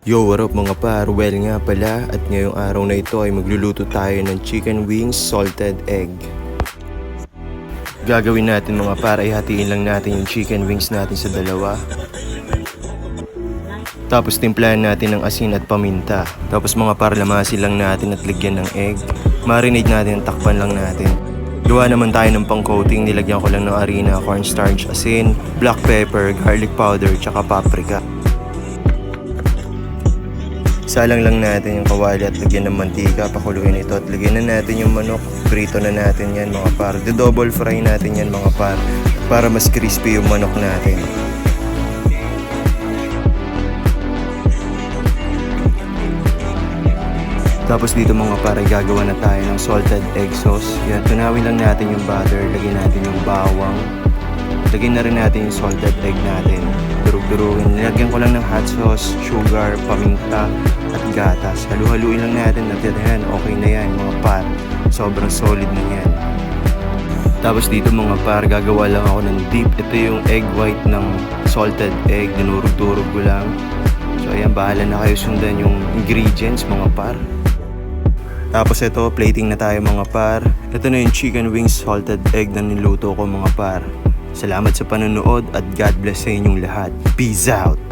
Yo, what up mga par? Well nga pala, at ngayong araw na ito ay magluluto tayo ng chicken wings salted egg. Gagawin natin mga par ay hatiin lang natin yung chicken wings natin sa dalawa. Tapos timplahan natin ng asin at paminta. Tapos mga par, lamasin lang natin at lagyan ng egg. Marinate natin at takpan lang natin. Gawa naman tayo ng pang-coating, nilagyan ko lang ng harina, cornstarch, asin, black pepper, garlic powder, tsaka paprika. Salang lang natin yung kawali at lagyan ng mantika, pakuluin ito at lagyan na natin yung manok. Prito na natin yan mga par. Double fry natin yan mga par para mas crispy yung manok natin. Tapos dito mga par ay gagawa na tayo ng salted egg sauce. Yan, tunawin lang natin yung butter, lagyan natin yung bawang. Lagyan na rin natin yung salted egg natin. Durug-durugin. Nilagyan ko lang ng hot sauce, sugar, paminta, at gatas. Halu-haluin lang natin at yan, okay na yan mga par. Sobrang solid na yan. Tapos dito mga par, gagawa lang ako ng dip. Ito yung egg white ng salted egg. Dinurug-durug ko lang. So ayan, bahala na kayo sundan yung ingredients mga par. Tapos ito, plating na tayo mga par. Ito na yung chicken wings salted egg na niluto ko mga par. Salamat sa panonood at God bless sa inyong lahat. Peace out!